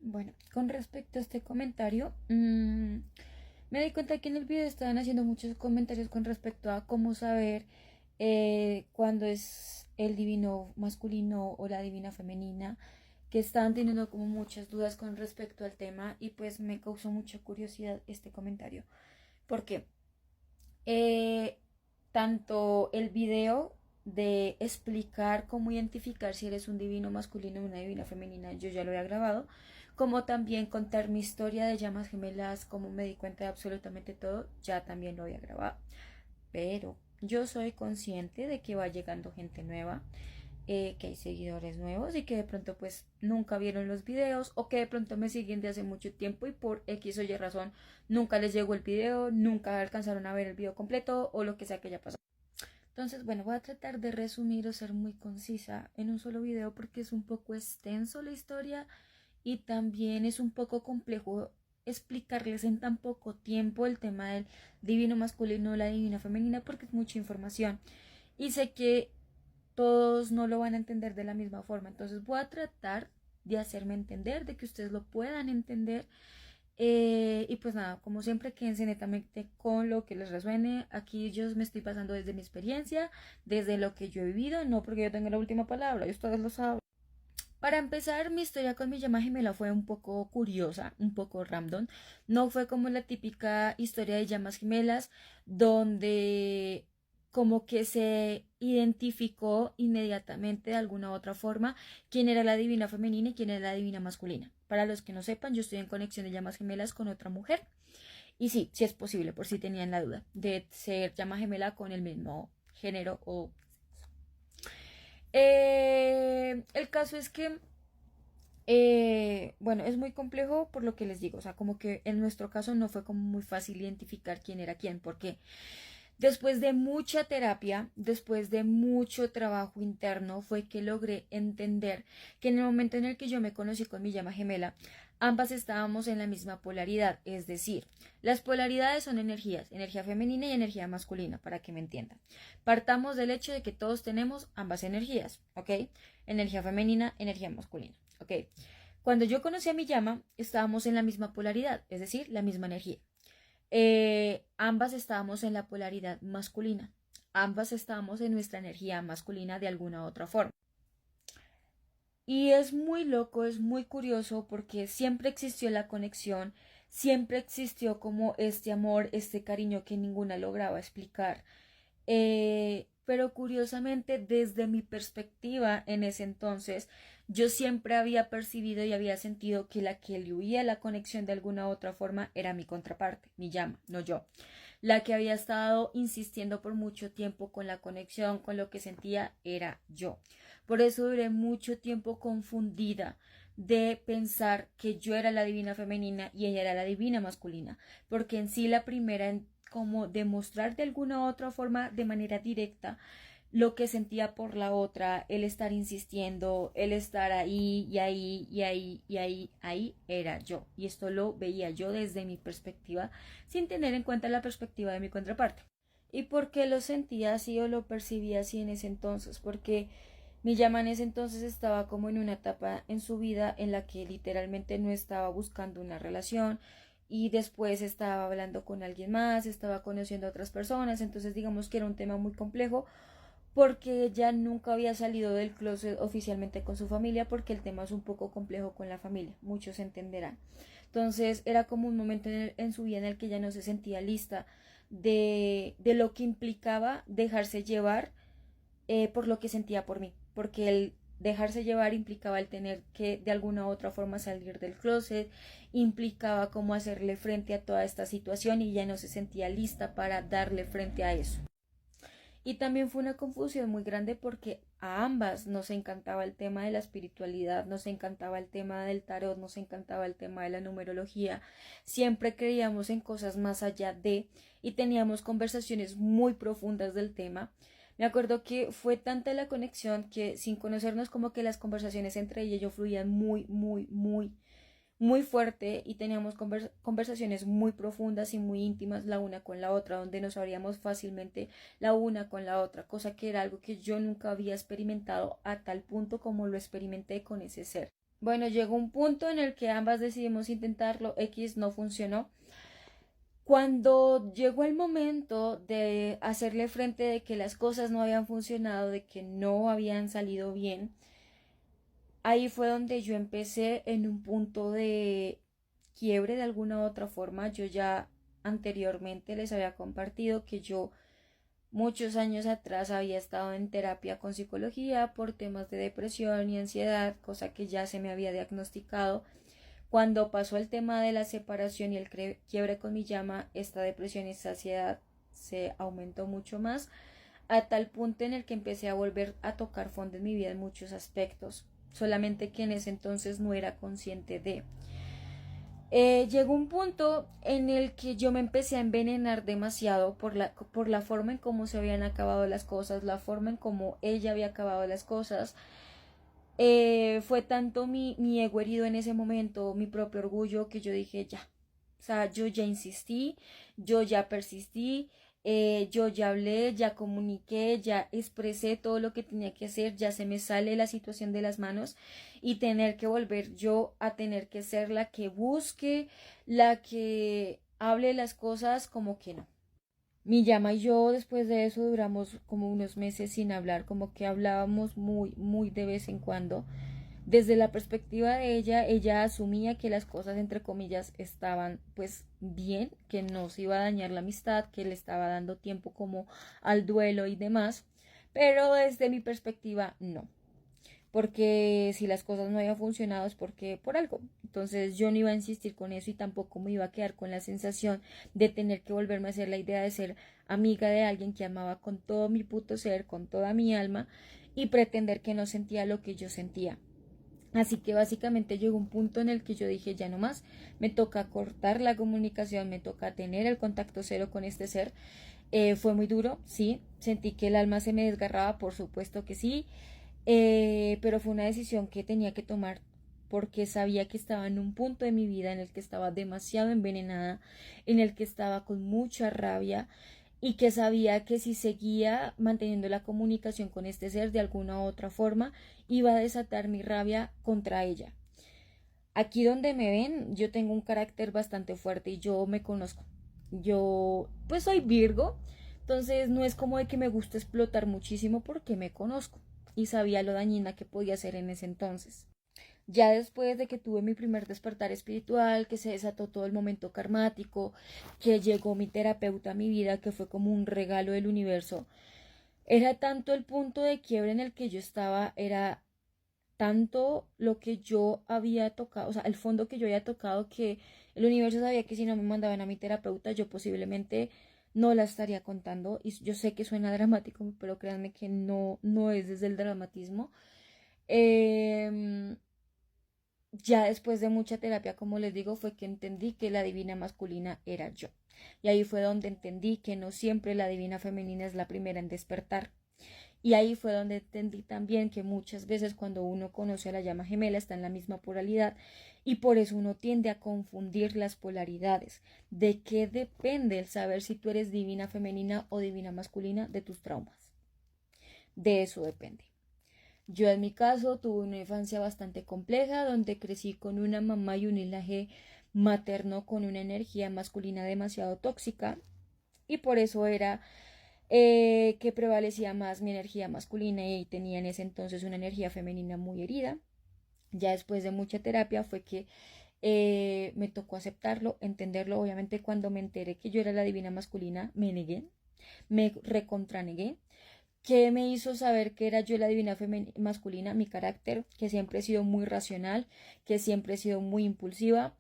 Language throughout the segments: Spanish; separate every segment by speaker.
Speaker 1: Bueno, con respecto a este comentario, me di cuenta que en el video estaban haciendo muchos comentarios con respecto a cómo saber cuándo es el divino masculino o la divina femenina, que estaban teniendo como muchas dudas con respecto al tema y pues me causó mucha curiosidad este comentario. ¿Por qué? Eh, Tanto el video de explicar cómo identificar si eres un divino masculino o una divina femenina, yo ya lo había grabado, como también contar mi historia de llamas gemelas, cómo me di cuenta de absolutamente todo, ya también lo había grabado. Pero yo soy consciente de que va llegando gente nueva, que hay seguidores nuevos y que de pronto pues nunca vieron los videos o que de pronto me siguen de hace mucho tiempo y por X o Y razón nunca les llegó el video, nunca alcanzaron a ver el video completo o lo que sea que haya pasado. Entonces, bueno, voy a tratar de resumir o ser muy concisa en un solo video porque es un poco extenso la historia y también es un poco complejo explicarles en tan poco tiempo el tema del divino masculino o la divina femenina porque es mucha información y sé que todos no lo van a entender de la misma forma. Entonces voy a tratar de hacerme entender, de que ustedes lo puedan entender. Y pues nada, como siempre, quédense netamente con lo que les resuene. Aquí yo me estoy pasando desde mi experiencia, desde lo que yo he vivido, no porque yo tenga la última palabra, y ustedes lo saben. Para empezar, mi historia con mi llama gemela fue un poco curiosa, un poco random. No fue como la típica historia de llamas gemelas, donde como que se identificó inmediatamente de alguna u otra forma quién era la divina femenina y quién era la divina masculina. Para los que no sepan, yo estoy en conexión de llamas gemelas con otra mujer. Y sí, sí es posible, por si tenían la duda, de ser llama gemela con el mismo género o el caso es que, bueno, es muy complejo por lo que les digo, o sea, como que en nuestro caso no fue como muy fácil identificar quién era quién, porque después de mucha terapia, después de mucho trabajo interno, fue que logré entender que en el momento en el que yo me conocí con mi llama gemela, ambas estábamos en la misma polaridad, es decir, las polaridades son energías, energía femenina y energía masculina, para que me entiendan. Partamos del hecho de que todos tenemos ambas energías, ¿ok? Energía femenina, energía masculina, ¿ok? Cuando yo conocí a mi llama, estábamos en la misma polaridad, es decir, la misma energía. Ambas estábamos en la polaridad masculina, ambas estábamos en nuestra energía masculina de alguna u otra forma. Y es muy loco, es muy curioso porque siempre existió la conexión, siempre existió como este amor, este cariño que ninguna lograba explicar. Pero curiosamente, desde mi perspectiva en ese entonces, yo siempre había percibido y había sentido que la que le huía la conexión de alguna u otra forma era mi contraparte, mi llama, no yo. La que había estado insistiendo por mucho tiempo con la conexión, con lo que sentía, era yo. Por eso duré mucho tiempo confundida de pensar que yo era la divina femenina y ella era la divina masculina, porque en sí la primera en como demostrar de alguna u otra forma de manera directa lo que sentía por la otra, el estar insistiendo, el estar ahí y ahí y ahí y ahí, ahí era yo. Y esto lo veía yo desde mi perspectiva, sin tener en cuenta la perspectiva de mi contraparte. ¿Y por qué lo sentía así o lo percibía así en ese entonces? Porque mi llama en ese entonces estaba como en una etapa en su vida en la que literalmente no estaba buscando una relación y después estaba hablando con alguien más, estaba conociendo a otras personas, entonces digamos que era un tema muy complejo porque ella nunca había salido del closet oficialmente con su familia porque el tema es un poco complejo con la familia, muchos entenderán. Entonces era como un momento en su vida en el que ella no se sentía lista de lo que implicaba dejarse llevar por lo que sentía por mí, porque el dejarse llevar implicaba el tener que de alguna u otra forma salir del closet, implicaba cómo hacerle frente a toda esta situación y ya no se sentía lista para darle frente a eso. Y también fue una confusión muy grande porque a ambas nos encantaba el tema de la espiritualidad, nos encantaba el tema del tarot, nos encantaba el tema de la numerología. Siempre creíamos en cosas más allá de y teníamos conversaciones muy profundas del tema. Me acuerdo que fue tanta la conexión que sin conocernos como que las conversaciones entre ella y yo fluían muy fuerte y teníamos conversaciones muy profundas y muy íntimas la una con la otra, donde nos abríamos fácilmente la una con la otra, cosa que era algo que yo nunca había experimentado a tal punto como lo experimenté con ese ser. Bueno, llegó un punto en el que ambas decidimos intentarlo, X no funcionó. Cuando llegó el momento de hacerle frente de que las cosas no habían funcionado, de que no habían salido bien, ahí fue donde yo empecé en un punto de quiebre de alguna u otra forma. Yo ya anteriormente les había compartido que yo muchos años atrás había estado en terapia con psicología por temas de depresión y ansiedad, cosa que ya se me había diagnosticado. Cuando pasó el tema de la separación y el quiebre con mi llama, esta depresión y esta ansiedad se aumentó mucho más, a tal punto en el que empecé a volver a tocar fondo en mi vida en muchos aspectos, solamente que en ese entonces no era consciente de. Llegó un punto en el que yo me empecé a envenenar demasiado por la forma en cómo se habían acabado las cosas, la forma en cómo ella había acabado las cosas. Fue tanto mi ego herido en ese momento, mi propio orgullo, que yo dije ya. O sea, yo ya insistí, yo ya persistí, yo ya hablé, ya comuniqué, ya expresé todo lo que tenía que hacer, ya se me sale la situación de las manos y tener que volver yo a tener que ser la que busque, la que hable las cosas como que no. Mi llama y yo después de eso duramos como unos meses sin hablar, como que hablábamos muy de vez en cuando. Desde la perspectiva de ella, ella asumía que las cosas entre comillas estaban pues bien, que no se iba a dañar la amistad, que le estaba dando tiempo como al duelo y demás, pero desde mi perspectiva no, porque si las cosas no habían funcionado es porque por algo. Entonces yo no iba a insistir con eso y tampoco me iba a quedar con la sensación de tener que volverme a hacer la idea de ser amiga de alguien que amaba con todo mi puto ser, con toda mi alma y pretender que no sentía lo que yo sentía. Así que básicamente llegó un punto en el que yo dije ya no más, me toca cortar la comunicación, me toca tener el contacto cero con este ser. Fue muy duro, sí, sentí que el alma se me desgarraba, por supuesto que sí, pero fue una decisión que tenía que tomar porque sabía que estaba en un punto de mi vida en el que estaba demasiado envenenada, en el que estaba con mucha rabia y que sabía que si seguía manteniendo la comunicación con este ser de alguna u otra forma, iba a desatar mi rabia contra ella. Aquí donde me ven, yo tengo un carácter bastante fuerte y yo me conozco. Yo, pues soy Virgo, entonces no es como de que me gusta explotar muchísimo porque me conozco y sabía lo dañina que podía ser en ese entonces. Ya después de que tuve mi primer despertar espiritual, que se desató todo el momento karmático, que llegó mi terapeuta a mi vida, que fue como un regalo del universo, era tanto el punto de quiebre en el que yo estaba, era tanto lo que yo había tocado, o sea, el fondo que yo había tocado, que el universo sabía que si no me mandaban a mi terapeuta, yo posiblemente no la estaría contando. Y yo sé que suena dramático, pero créanme que no es desde el dramatismo. Eh, ya después de mucha terapia, como les digo, fue que entendí que la divina masculina era yo. Y ahí fue donde entendí que no siempre la divina femenina es la primera en despertar. Y ahí fue donde entendí también que muchas veces cuando uno conoce a la llama gemela está en la misma polaridad y por eso uno tiende a confundir las polaridades. ¿De qué depende el saber si tú eres divina femenina o divina masculina? De tus traumas. De eso depende. Yo en mi caso tuve una infancia bastante compleja donde crecí con una mamá y un linaje materno con una energía masculina demasiado tóxica y por eso era que prevalecía más mi energía masculina y tenía en ese entonces una energía femenina muy herida. Ya después de mucha terapia fue que me tocó aceptarlo, entenderlo. Obviamente cuando me enteré que yo era la divina masculina, me negué, me recontranegué. ¿Qué me hizo saber que era yo la divina masculina? Mi carácter, que siempre he sido muy racional, que siempre he sido muy impulsiva,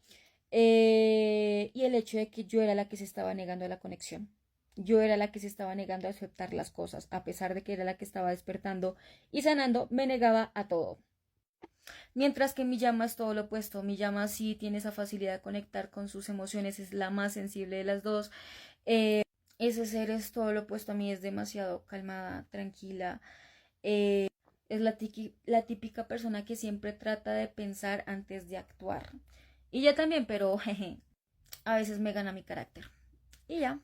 Speaker 1: y el hecho de que yo era la que se estaba negando a la conexión. Yo era la que se estaba negando a aceptar las cosas, a pesar de que era la que estaba despertando y sanando, me negaba a todo. Mientras que mi llama es todo lo opuesto, mi llama sí tiene esa facilidad de conectar con sus emociones, es la más sensible de las dos. Ese ser es todo lo opuesto a mí, es demasiado calmada, tranquila. Es la típica persona que siempre trata de pensar antes de actuar. Y ya también, pero jeje, a veces me gana mi carácter. Y ya.